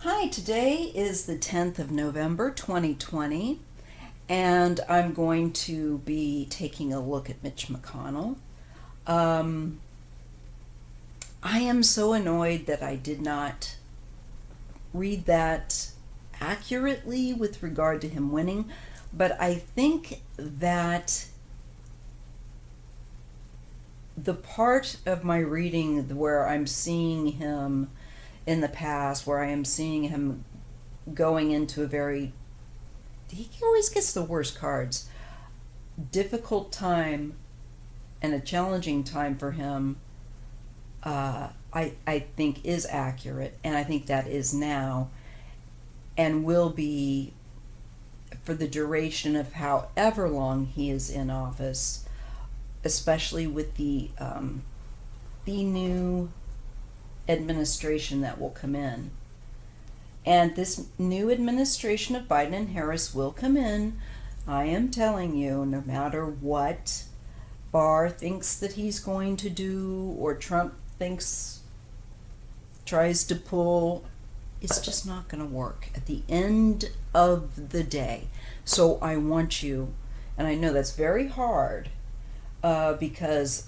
Hi, today is the 10th of November 2020, and I'm going to be taking a look at Mitch McConnell. Um, I am so annoyed that I did not read that accurately with regard to him winning, but I think that the part of my reading where I'm seeing him in the past, where I am seeing him going into a very, he always gets the worst cards, difficult time and a challenging time for him, I think is accurate, and I think that is now and will be for the duration of however long he is in office, especially with the new administration that will come in. And this new administration of Biden and Harris will come in. I am telling you, no matter what Barr thinks that he's going to do or Trump tries to pull, it's just not going to work at the end of the day. So I want you, and I know that's very hard because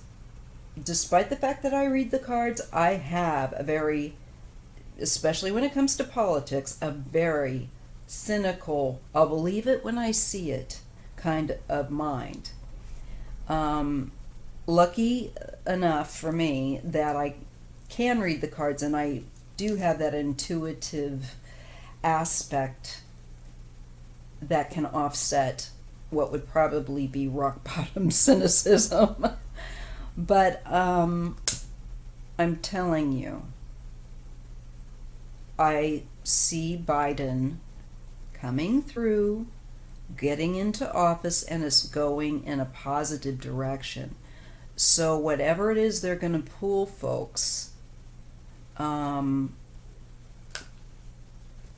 despite the fact that I read the cards, I have a very, especially when it comes to politics, a very cynical, I'll believe it when I see it kind of mind. Lucky enough for me that I can read the cards and I do have that intuitive aspect that can offset what would probably be rock bottom cynicism. But I'm telling you, I see Biden coming through, getting into office, and is going in a positive direction. So whatever it is they're going to pull, folks,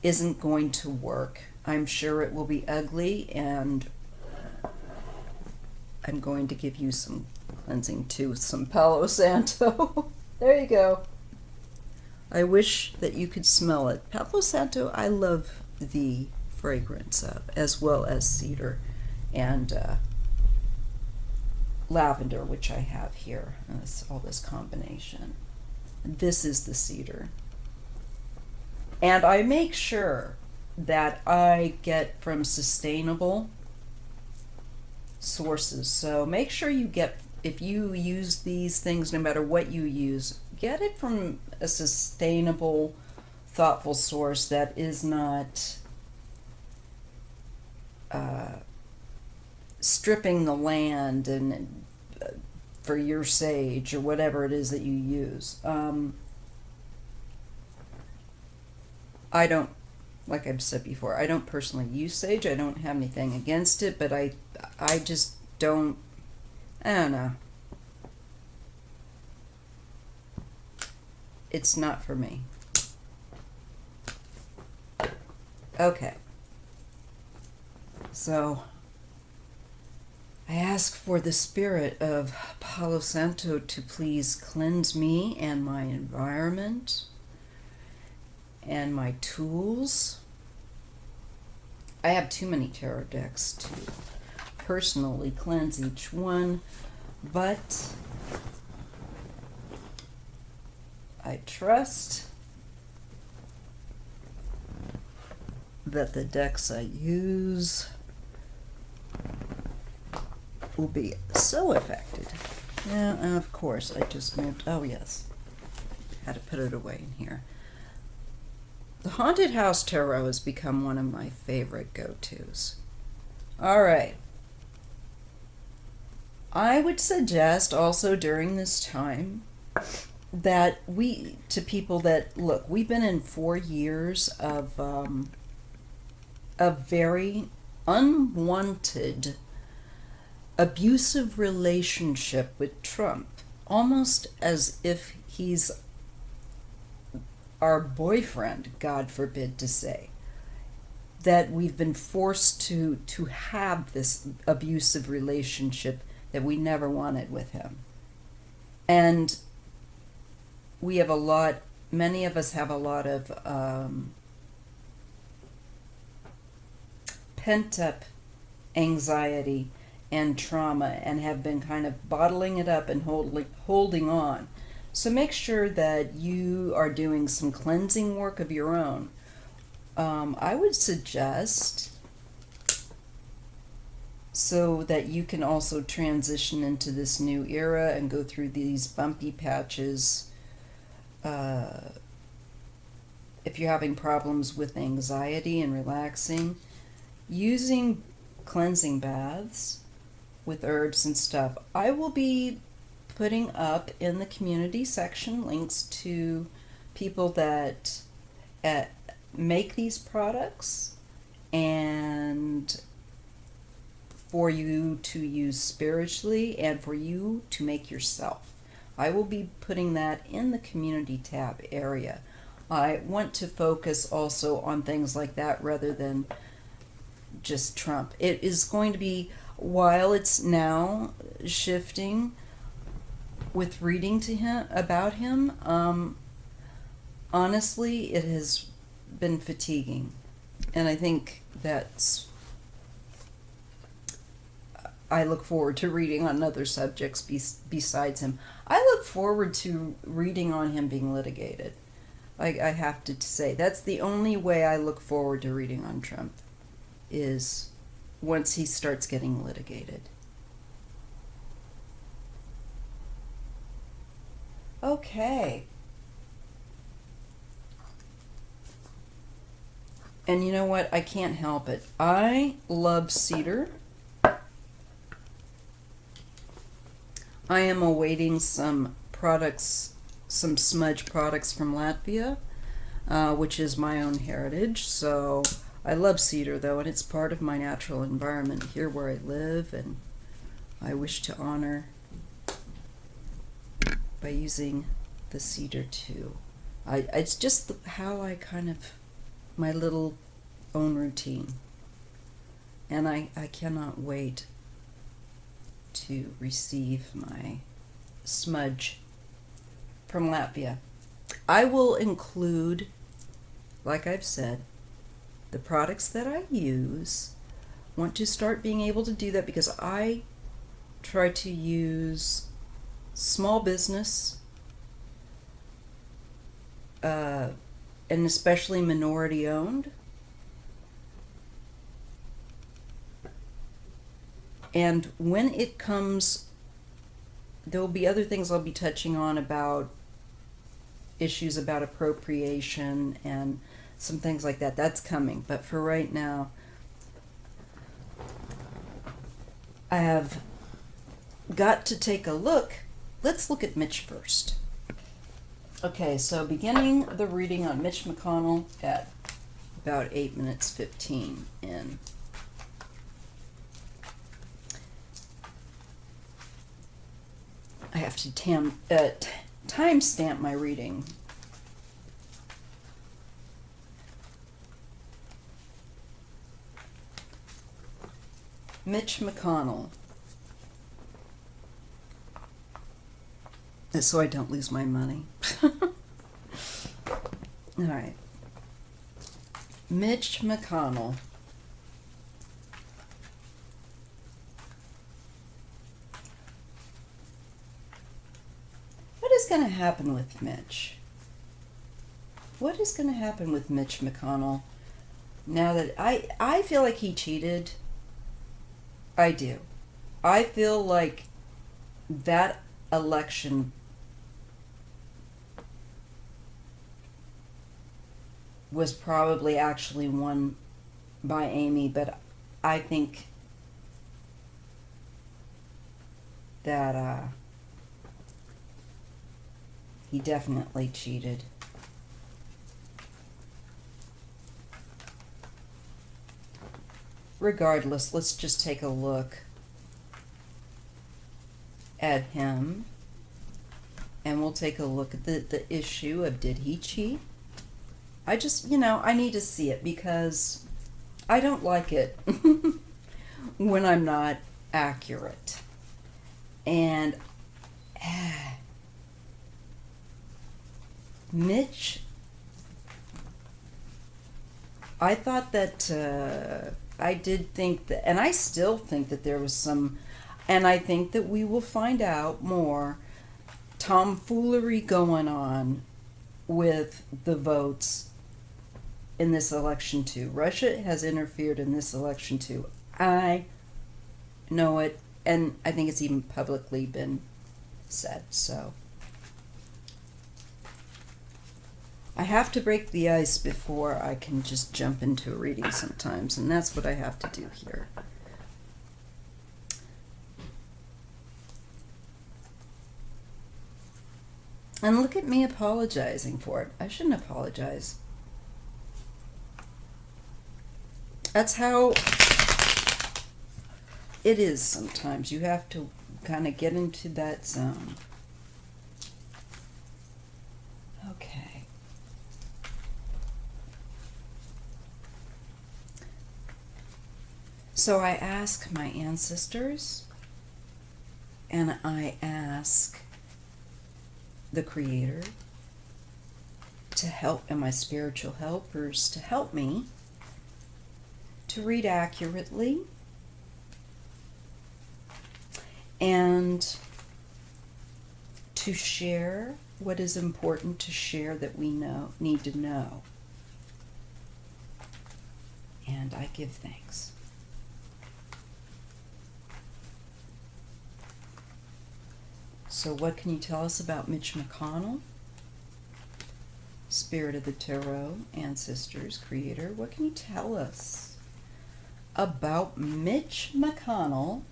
isn't going to work. I'm sure it will be ugly, and I'm going to give you some cleansing too with some Palo Santo. There you go. I wish that you could smell it. Palo Santo, I love the fragrance of, as well as cedar and lavender, which I have here. And it's all this combination. This is the cedar. And I make sure that I get from sustainable sources. So make sure you get, if you use these things, no matter what you use, get it from a sustainable, thoughtful source that is not stripping the land and for your sage or whatever it is that you use. I don't, like I've said before, I don't personally use sage. I don't have anything against it, but I just don't, I don't know. It's not for me. Okay. So I ask for the spirit of Palo Santo to please cleanse me and my environment and my tools. I have too many tarot decks to personally cleanse each one, but I trust that the decks I use will be so effective. Yeah, and of course, I just moved. Oh, yes. Had to put it away in here. The Haunted House Tarot has become one of my favorite go-tos. All right. I would suggest also during this time that to people that, look, we've been in 4 years of a very unwanted, abusive relationship with Trump, almost as if he's our boyfriend, God forbid to say, that we've been forced to have this abusive relationship that we never wanted with him. And we have many of us have a lot of pent up anxiety and trauma and have been kind of bottling it up and holding on. So make sure that you are doing some cleansing work of your own. I would suggest, so that you can also transition into this new era and go through these bumpy patches. If you're having problems with anxiety and relaxing, using cleansing baths with herbs and stuff. I will be putting up in the community section links to people that make these products and for you to use spiritually and for you to make yourself. I will be putting that in the community tab area. I want to focus also on things like that rather than just Trump. It is going to be, while it's now shifting with reading to him about him, honestly, it has been fatiguing. And I think that's, I look forward to reading on other subjects besides him. I look forward to reading on him being litigated. I have to say, that's the only way I look forward to reading on Trump, is once he starts getting litigated. Okay. And you know what? I can't help it. I love cedar. I am awaiting some products, some smudge products from Latvia, which is my own heritage. So I love cedar, though, and it's part of my natural environment here where I live, and I wish to honor by using the cedar too. It's just how I kind of, my little own routine. And I cannot wait to receive my smudge from Latvia. I will include, like I've said, the products that I use. Want to start being able to do that because I try to use small business, and especially minority owned. And when it comes, there will be other things I'll be touching on about issues about appropriation and some things like that. That's coming. But for right now, I have got to take a look. Let's look at Mitch first. Okay, so beginning the reading on Mitch McConnell at about 8 minutes 15 in. I have to timestamp my reading. Mitch McConnell. So I don't lose my money. All right. Mitch McConnell. What is going to happen with Mitch? What is going to happen with Mitch McConnell now that I feel like he cheated? I do. I feel like that election was probably actually won by Amy, but I think that he definitely cheated. Regardless, let's just take a look at him, and we'll take a look at the issue of, did he cheat? I just, I need to see it because I don't like it when I'm not accurate. And Mitch, I thought that I did think that, and I still think that there was some, and I think that we will find out more tomfoolery going on with the votes in this election too. Russia has interfered in this election too. I know it, and I think it's even publicly been said. So I have to break the ice before I can just jump into a reading sometimes, and that's what I have to do here. And look at me apologizing for it. I shouldn't apologize. That's how it is sometimes. You have to kind of get into that zone. Okay. So I ask my ancestors, and I ask the Creator to help, and my spiritual helpers to help me to read accurately and to share what is important to share that we need to know. And I give thanks. So what can you tell us about Mitch McConnell? Spirit of the Tarot, Ancestors, Creator. What can you tell us about Mitch McConnell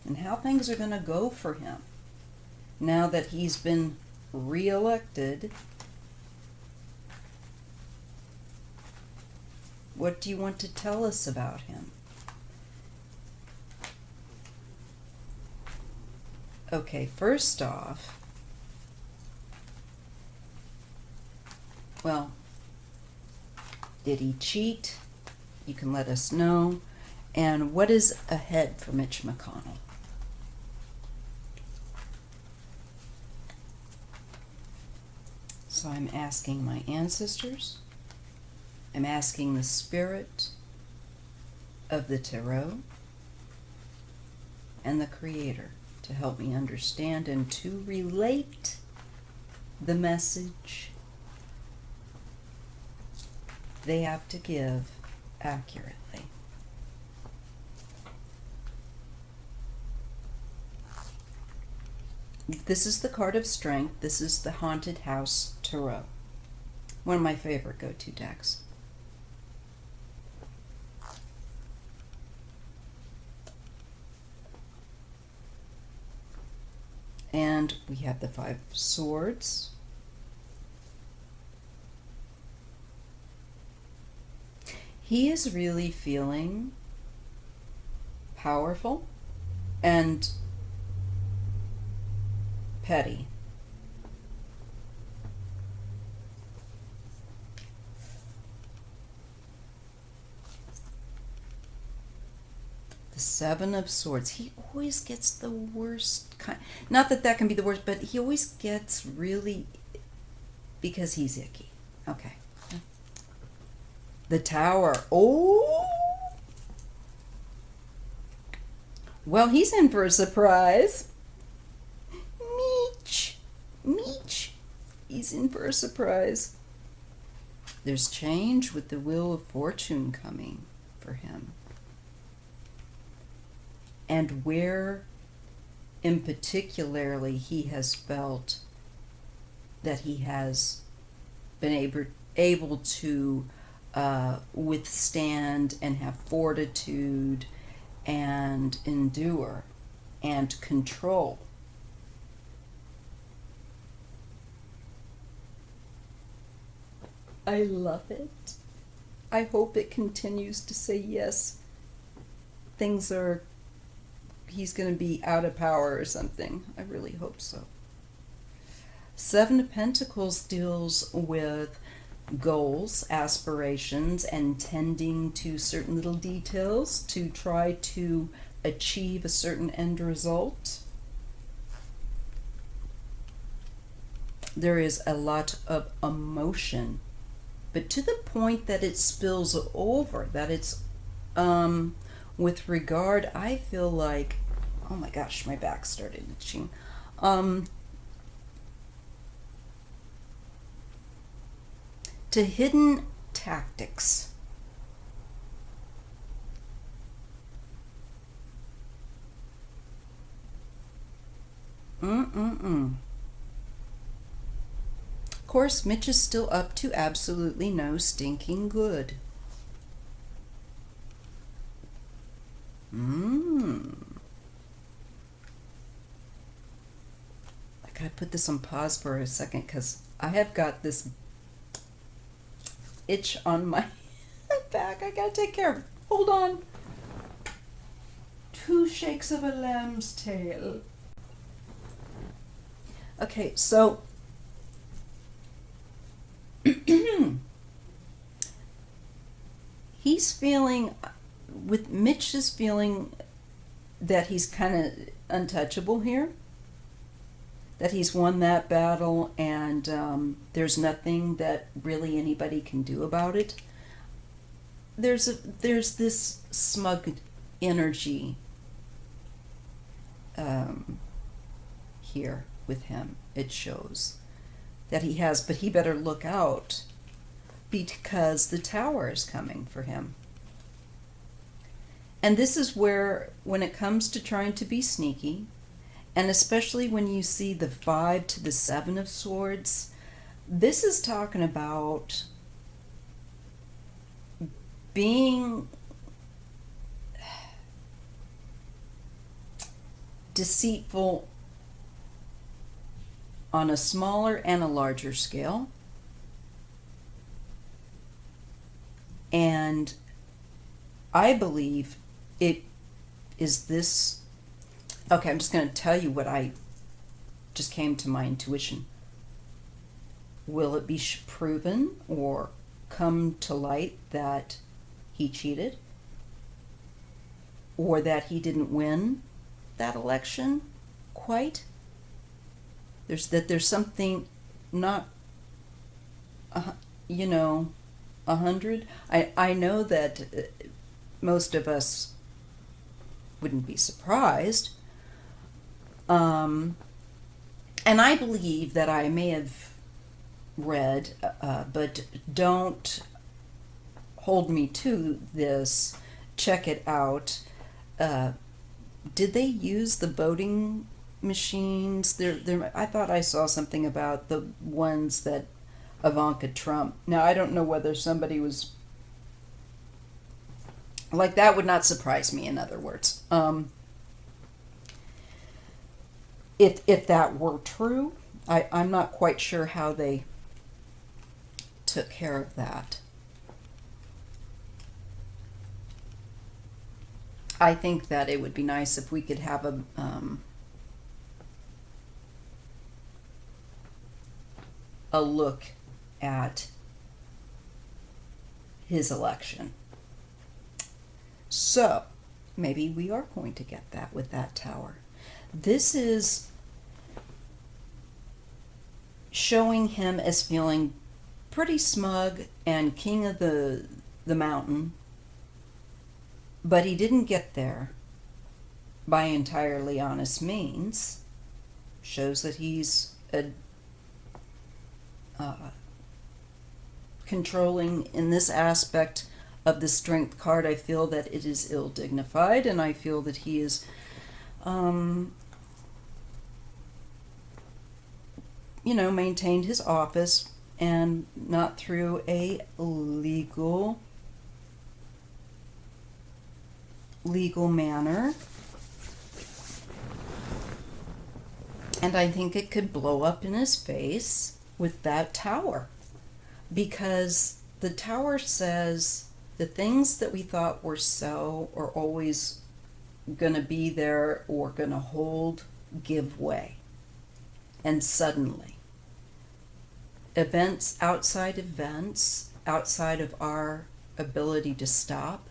and how things are going to go for him now that he's been reelected? What do you want to tell us about him? Okay, first off, well, did he cheat? You can let us know. And what is ahead for Mitch McConnell? So I'm asking my ancestors. I'm asking the Spirit of the Tarot and the Creator to help me understand and to relate the message they have to give accurately. This is the card of strength. This is the Haunted House Tarot. One of my favorite go-to decks. And we have the Five of Swords. He is really feeling powerful and petty. The Seven of Swords. He always gets the worst kind. Not that that can be the worst, but he always gets really, because he's icky. Okay. The Tower. Oh! Well, he's in for a surprise. Mitch. He's in for a surprise. There's change with the Wheel of Fortune coming for him. And where in particularly he has felt that he has been able to withstand and have fortitude and endure and control. I love it. I hope it continues to say yes. He's going to be out of power or something. I really hope so. Seven of Pentacles deals with goals, aspirations, and tending to certain little details to try to achieve a certain end result. There is a lot of emotion but to the point that it spills over, that it's, with regard, I feel like, oh my gosh, my back started itching. To hidden tactics. Of course, Mitch is still up to absolutely no stinking good. I gotta put this on pause for a second because I have got this itch on my back. I gotta take care of it. Hold on. 2 shakes of a lamb's tail. Okay, so he's feeling, with Mitch is feeling that he's kind of untouchable here, that he's won that battle, and there's nothing that really anybody can do about it. There's this smug energy here with him. It shows that he has, but he better look out because the tower is coming for him. And this is where, when it comes to trying to be sneaky, and especially when you see the 5 to the 7 of swords, this is talking about being deceitful on a smaller and a larger scale. And I believe it is this. Okay, I'm just going to tell you what I just came to my intuition. Will it be proven or come to light that he cheated? Or that he didn't win that election quite? There's something not, 100. I know that most of us wouldn't be surprised. And I believe that I may have read, but don't hold me to this. Check it out. Did they use the voting machines? I thought I saw something about the ones that Ivanka Trump. Now, I don't know whether somebody was like, that would not surprise me, in other words. If that were true, I'm not quite sure how they took care of that. I think that it would be nice if we could have a look at his election. So, maybe we are going to get that with that tower. This is showing him as feeling pretty smug and king of the mountain, but he didn't get there by entirely honest means. Shows that he's controlling in this aspect of the strength card. I feel that it is ill-dignified, and I feel that he is maintained his office, and not through a legal manner. And I think it could blow up in his face with that tower, because the tower says the things that we thought were so, or always going to be there or going to hold, give way. And suddenly, events outside of our ability to stop,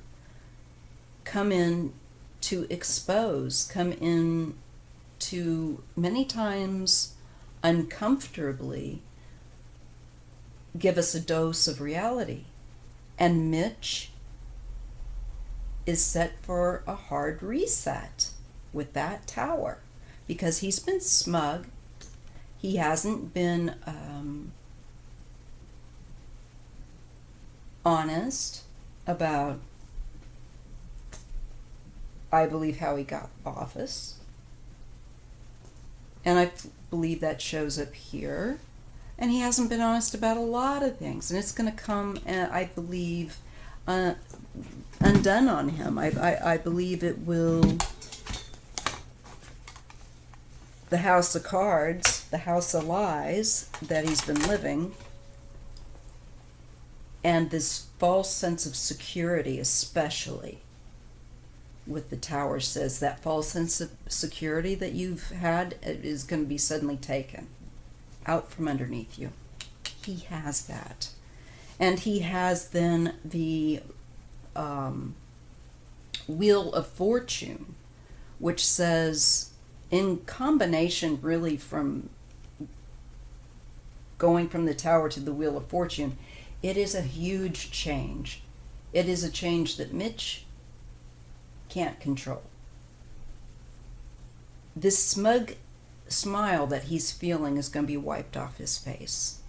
come in to expose, come in to, many times uncomfortably, give us a dose of reality. And Mitch is set for a hard reset with that tower because he's been smug. He hasn't been honest about, I believe, how he got office. And I believe that shows up here. And he hasn't been honest about a lot of things. And it's going to come, I believe, undone on him. I believe it will. The house of cards, the house of lies that he's been living, and this false sense of security, especially with the tower, says that false sense of security that you've had is going to be suddenly taken out from underneath you. He has that. And he has then the Wheel of Fortune, which says, in combination really from going from the tower to the Wheel of Fortune, it is a huge change. It is a change that Mitch can't control. This smug smile that he's feeling is going to be wiped off his face.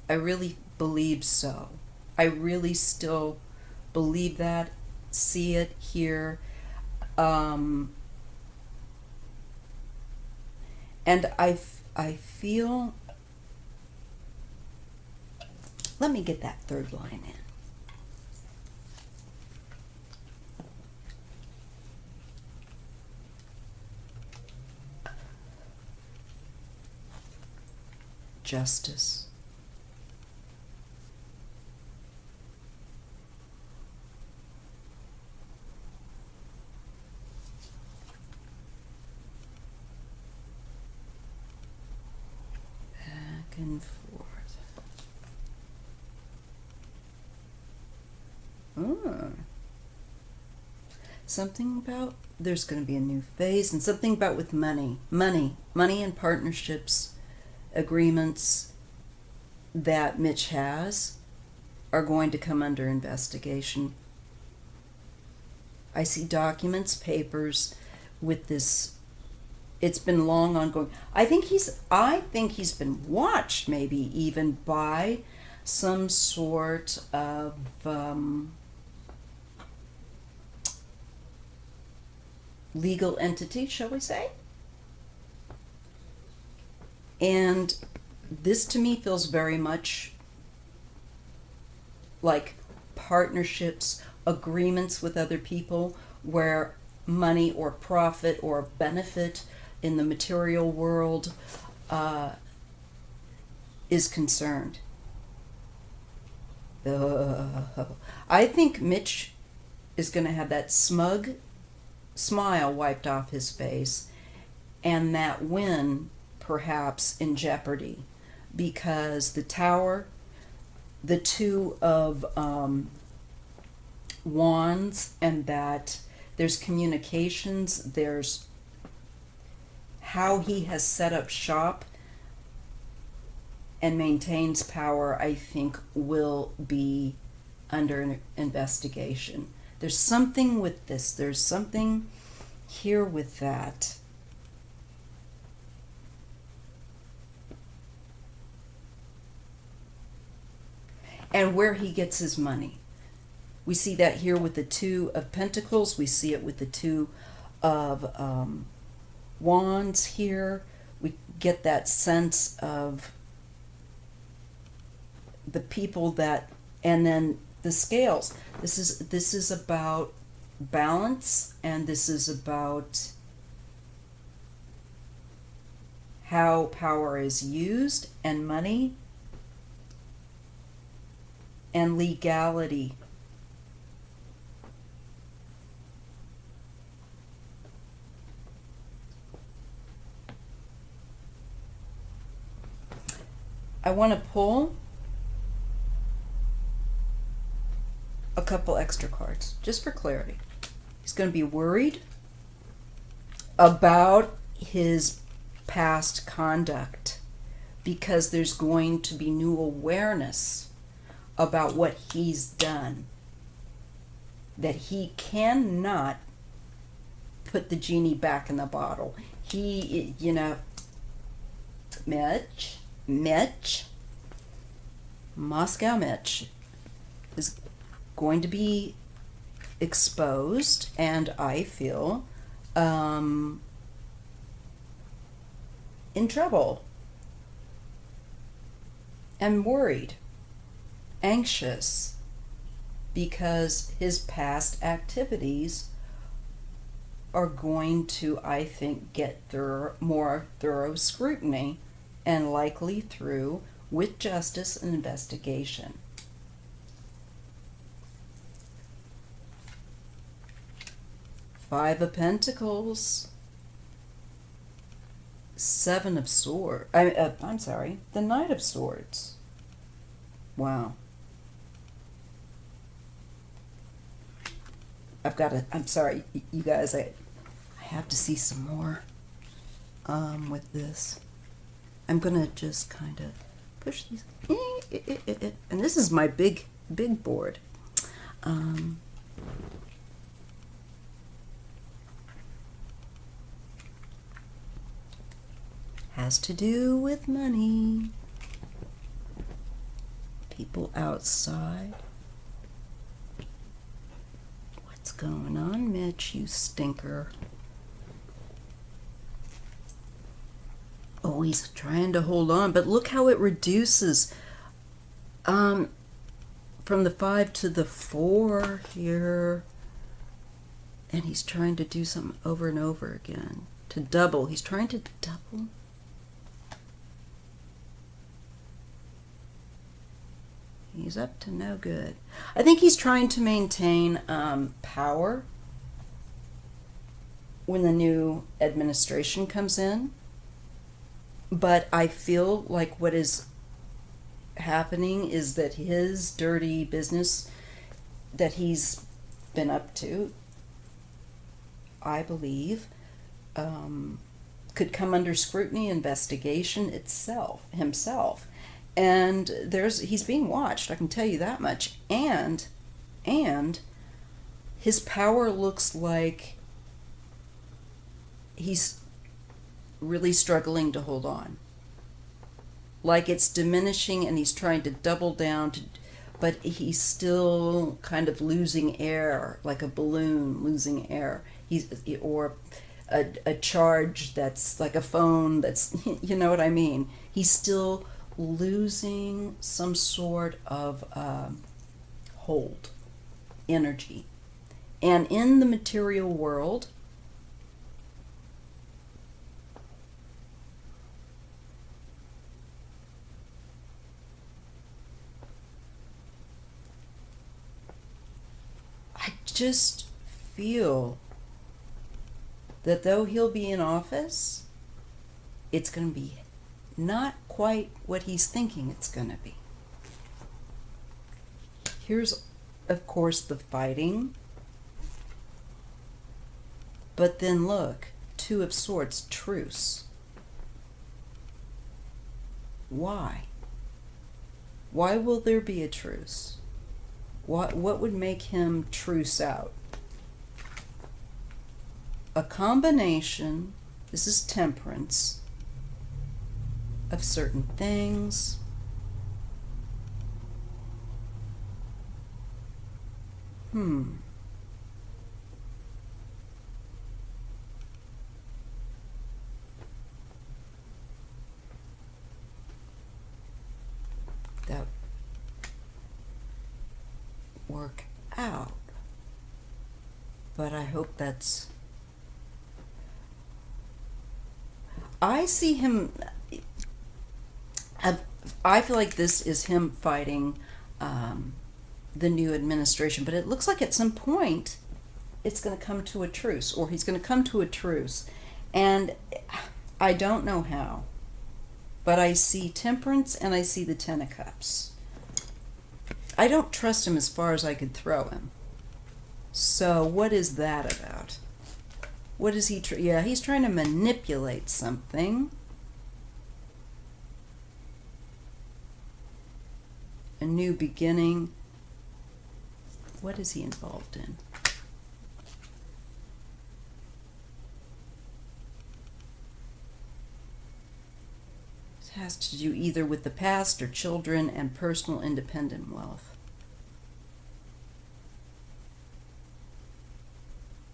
I really believe so. I really still believe that, see it here. And I feel, let me get that third line in. Justice. Back and forth. Something about there's going to be a new phase, and something about with money and partnerships, agreements that Mitch has are going to come under investigation. I see documents, papers with this. It's been long ongoing. I think he's been watched, maybe even by some sort of legal entity, shall we say? And this to me feels very much like partnerships, agreements with other people where money or profit or benefit in the material world is concerned. I think Mitch is going to have that smug smile wiped off his face and that win perhaps in jeopardy, because the tower, the two of wands, and that there's communications, there's how he has set up shop and maintains power, I think will be under investigation. There's something with this, there's something here with that. And where he gets his money. We see that here with the Two of Pentacles. We see it with the Two of Wands here. We get that sense of the people that, and then the scales. This is about balance, and this is about how power is used, and money, and legality. I want to pull a couple extra cards just for clarity. He's going to be worried about his past conduct because there's going to be new awareness about what he's done. That he cannot put the genie back in the bottle. He, Mitch, Moscow Mitch is going to be exposed, and I feel in trouble and worried, anxious, because his past activities are going to, I think, get more thorough scrutiny, and likely through with justice and investigation. Five of Pentacles, Seven of Swords. I'm sorry, the Knight of Swords. Wow. I'm sorry, you guys, I have to see some more with this. I'm gonna just kind of push these, and this is my big board. Has to do with money. People outside. What's going on, Mitch, you stinker? Oh, he's trying to hold on, but look how it reduces from the 5 to the 4 here. And he's trying to do something over and over again. To double. He's trying to double. He's up to no good. I think he's trying to maintain power when the new administration comes in. But I feel like what is happening is that his dirty business that he's been up to, I believe, could come under scrutiny, investigation himself. And he's being watched, I can tell you that much. And his power looks like he's really struggling to hold on. Like it's diminishing and he's trying to double down, but he's still kind of losing air, like a balloon losing air. Or a charge that's like a phone that's, you know what I mean? He's still losing some sort of hold, energy. And in the material world, I just feel that though he'll be in office, it's going to be not quite what he's thinking it's going to be. Here's, of course, the fighting. But then look, Two of Swords, truce. Why? Why will there be a truce? What would make him truce out? A combination, this is Temperance, of certain things. That work out. But I hope that's... I see him... I feel like this is him fighting the new administration, but it looks like at some point it's going to come to a truce, or he's going to come to a truce. And I don't know how, but I see Temperance and I see the Ten of Cups. I don't trust him as far as I could throw him. So what is that about? What is he? Yeah, he's trying to manipulate something. a new beginning. What is he involved in? It has to do either with the past or children and personal independent wealth.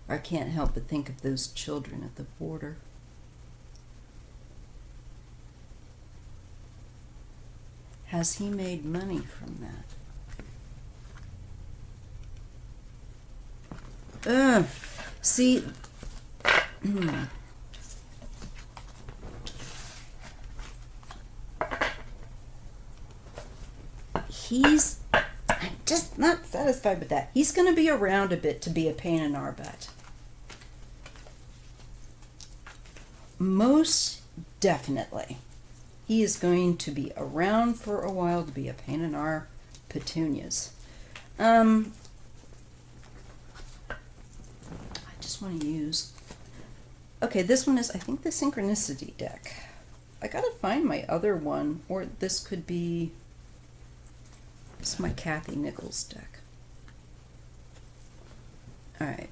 I can't help but think of those children at the border. Has he made money from that? See, I'm just not satisfied with that. He's going to be around a bit to be a pain in our butt. Most definitely. He is going to be around for a while to be a pain in our petunias. I just want to use... Okay, this one is, I think, the Synchronicity deck. I gotta find my other one, or this could be... This is my Kathy Nichols deck. Alright.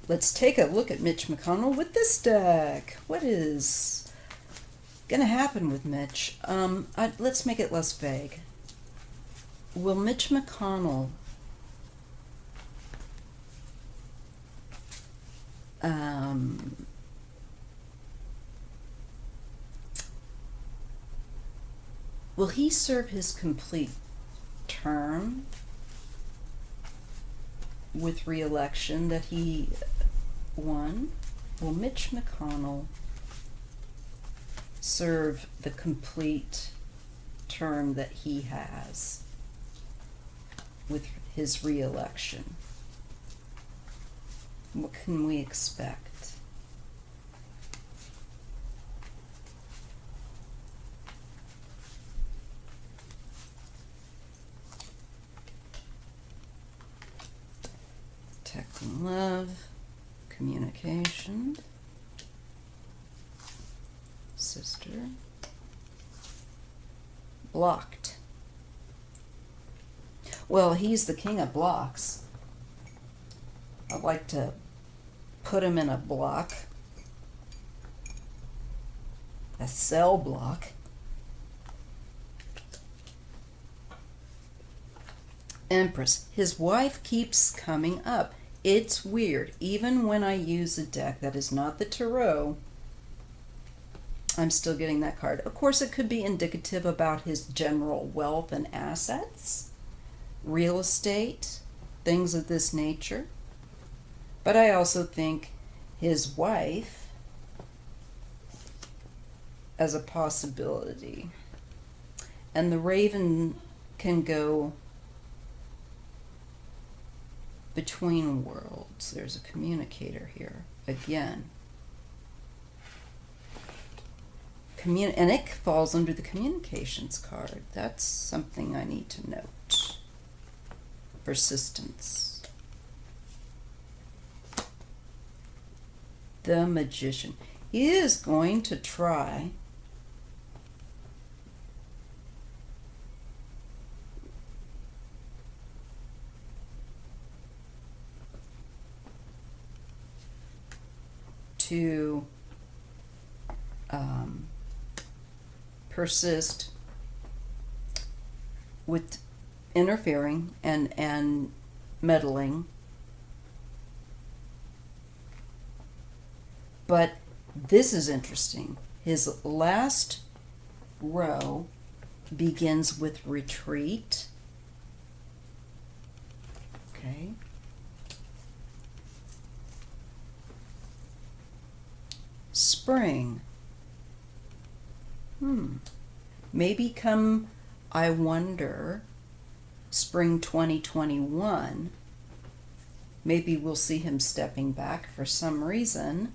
Let's take a look at Mitch McConnell with this deck. What is going to happen with Mitch? Let's make it less vague. Will Mitch McConnell will he serve his complete term with re-election that he won? Will Mitch McConnell serve the complete term that he has with his re-election? What can we expect? Protecting love, communication, sister, blocked. Well, he's the king of blocks. I'd like to put him in a block, a cell block. Empress. His wife keeps coming up. It's weird. Even when I use a deck that is not the tarot, I'm still getting that card. Of course, it could be indicative about his general wealth and assets, real estate, things of this nature. But I also think his wife as a possibility. And the Raven can go between worlds. There's a communicator here again. And it falls under the communications card. That's something I need to note. Persistence. The Magician. He is going to try to persist with interfering and meddling. But this is interesting. His last row begins with retreat. Okay. Spring. Maybe come, I wonder, spring 2021, maybe we'll see him stepping back for some reason.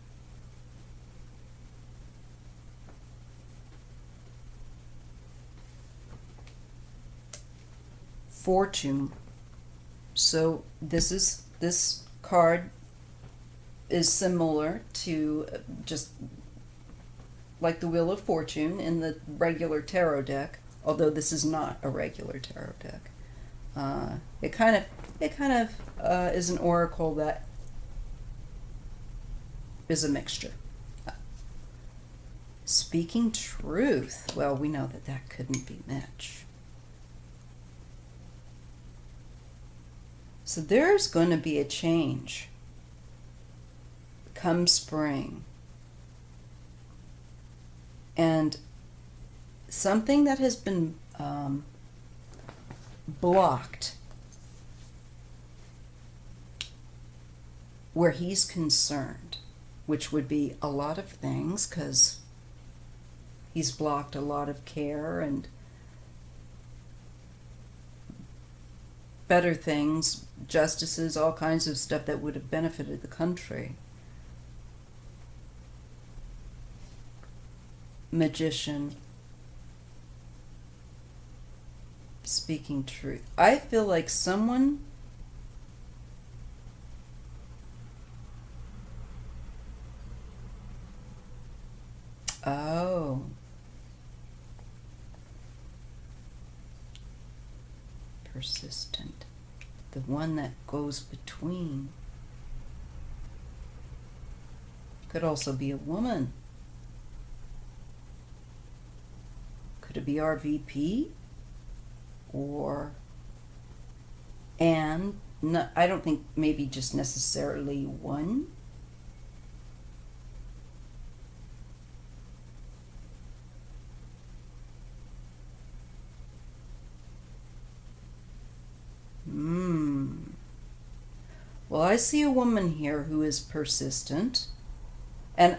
Fortune. So this card is similar to just like the Wheel of Fortune in the regular tarot deck, although this is not a regular tarot deck. It kind of is an oracle that is a mixture. Speaking truth. Well, we know that that couldn't be Mitch. So there's going to be a change come spring. And something that has been blocked where he's concerned, which would be a lot of things, because he's blocked a lot of care and better things, justices, all kinds of stuff that would have benefited the country. Magician. Speaking truth. I feel like someone oh. Persistent. The one that goes between. Could also be a woman. Could it be our VP? Or, and no, I don't think maybe just necessarily one. Well, I see a woman here who is persistent, and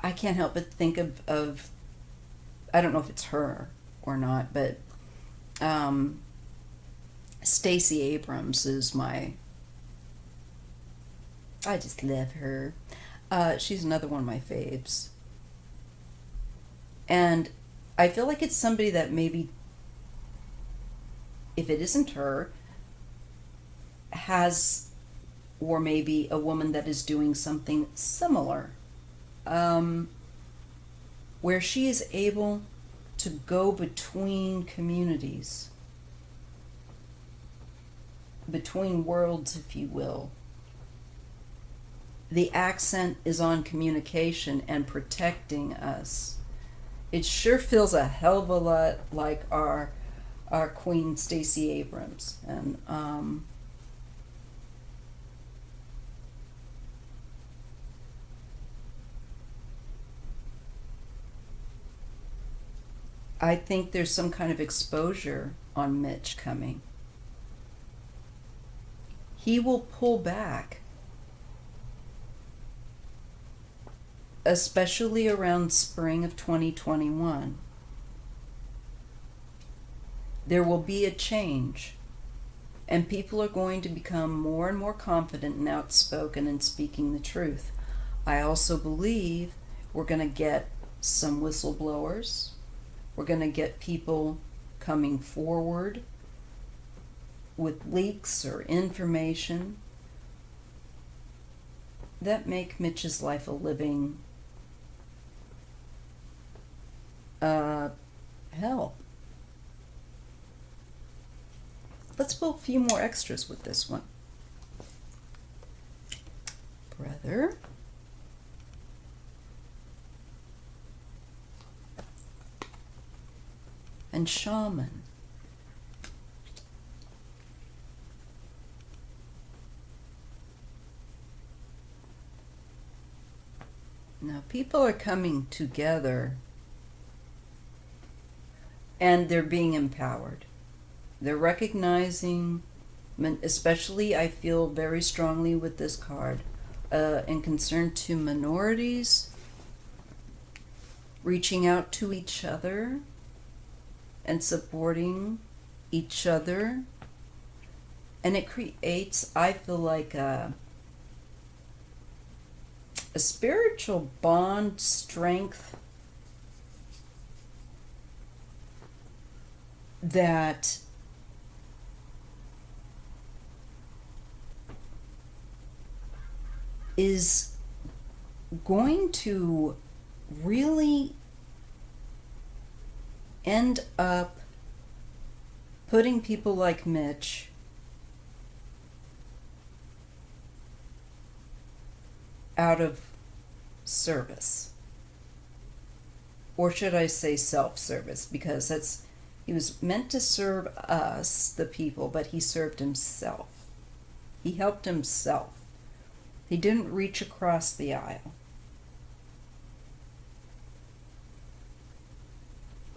I can't help but think of I don't know if it's her or not, but Stacey Abrams is I just love her. She's another one of my faves. And I feel like it's somebody that maybe, if it isn't her, has, or maybe a woman that is doing something similar. Where she is able to go between communities, between worlds, if you will. The accent is on communication and protecting us. It sure feels a hell of a lot like our Queen Stacey Abrams. And I think there's some kind of exposure on Mitch coming. He will pull back, especially around spring of 2021. There will be a change, and people are going to become more and more confident and outspoken in speaking the truth. I also believe we're going to get some whistleblowers. We're going to get people coming forward with leaks or information that make Mitch's life a living hell. Let's pull a few more extras with this one. Brother. And shaman. Now people are coming together and they're being empowered. They're recognizing, especially I feel very strongly with this card, in concern to minorities, reaching out to each other and supporting each other. And it creates, I feel like, a spiritual bond, strength that is going to really end up putting people like Mitch out of service. Or should I say self-service, because he was meant to serve us, the people, but he served himself. He helped himself. He didn't reach across the aisle.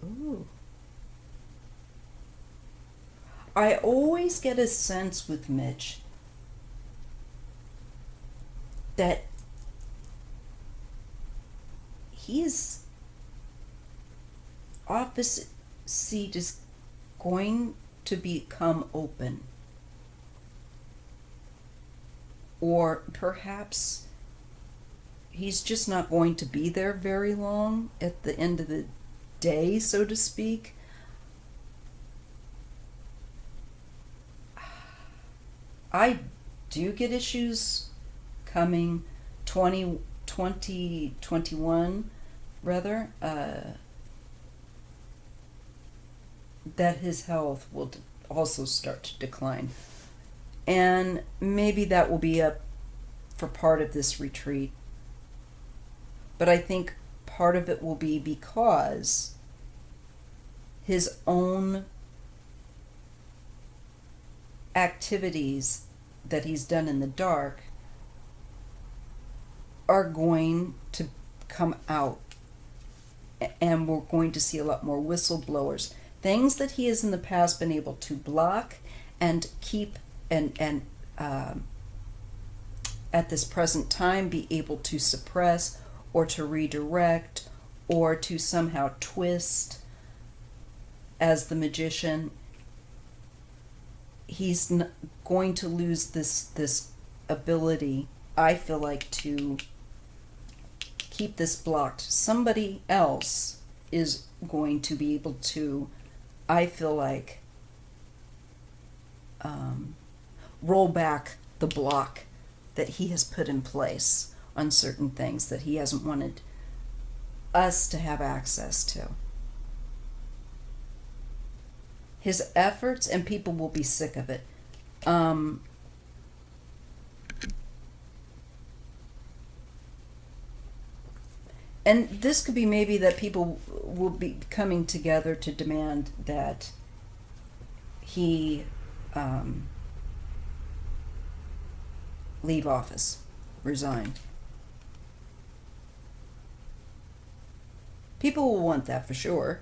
Ooh. I always get a sense with Mitch that his office seat is going to become open. Or perhaps he's just not going to be there very long at the end of the day, so to speak. I do get issues coming 2021, rather, that his health will also start to decline. And maybe that will be up for part of this retreat. But I think part of it will be because his own activities that he's done in the dark are going to come out, and we're going to see a lot more whistleblowers. Things that he has in the past been able to block and keep and at this present time be able to suppress or to redirect or to somehow twist as the magician. He's going to lose this ability, I feel like, to keep this blocked. Somebody else is going to be able to, I feel like, roll back the block that he has put in place on certain things that he hasn't wanted us to have access to. His efforts, and people will be sick of it. And this could be maybe that people will be coming together to demand that he leave office, resign. People will want that for sure.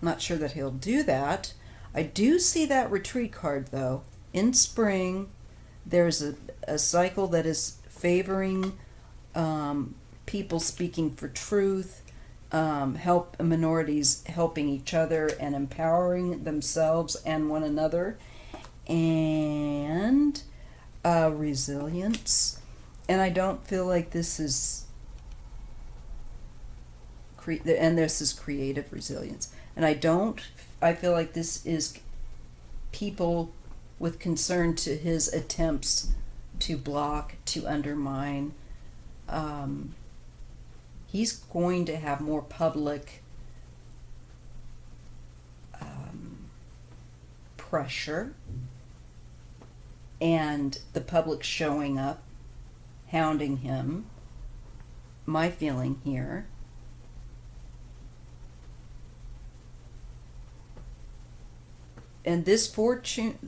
I'm not sure that he'll do that. I do see that retreat card, though. In spring, there's a cycle that is favoring people speaking for truth, help minorities helping each other and empowering themselves and one another, and resilience. And I don't feel like this is this is creative resilience. And I feel like this is people with concern to his attempts to block, to undermine. He's going to have more public pressure, and the public showing up, hounding him. My feeling here. And this fortune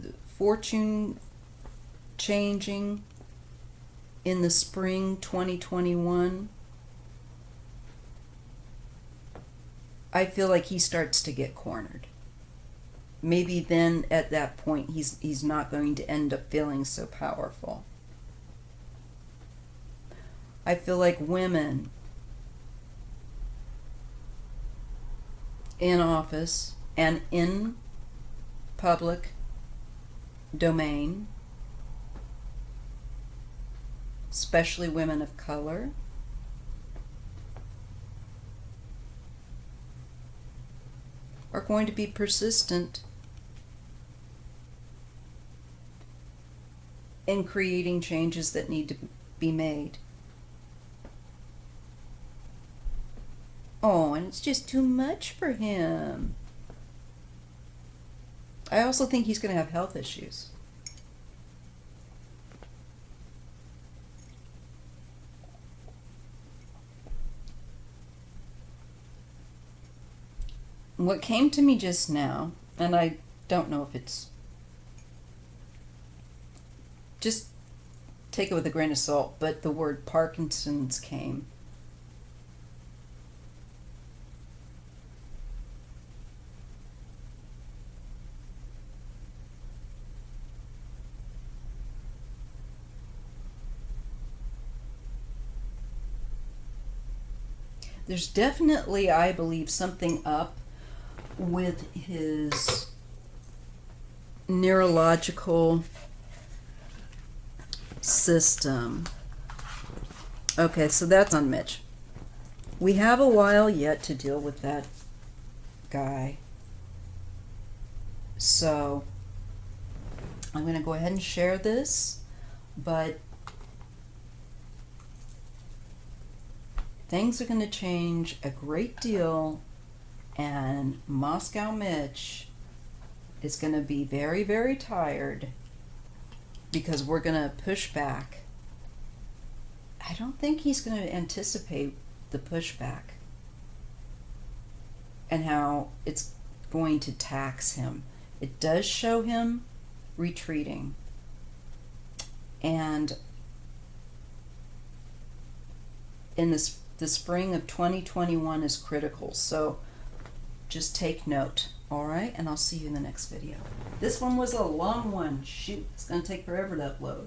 changing in the spring 2021, I feel like he starts to get cornered. Maybe then at that point he's not going to end up feeling so powerful. I feel like women in office and in public domain, especially women of color, are going to be persistent in creating changes that need to be made. Oh, and it's just too much for him. I also think he's going to have health issues. What came to me just now, and I don't know if it's, just take it with a grain of salt, but the word Parkinson's came. There's definitely, I believe, something up with his neurological system. Okay, so that's on Mitch. We have a while yet to deal with that guy. So I'm going to go ahead and share this, but things are going to change a great deal, and Moscow Mitch is going to be very, very tired because we're going to push back. I don't think he's going to anticipate the pushback and how it's going to tax him. It does show him retreating, and in the spring of 2021 is critical, so just take note. All right, and I'll see you in the next video. This one was a long one. Shoot, it's going to take forever to upload.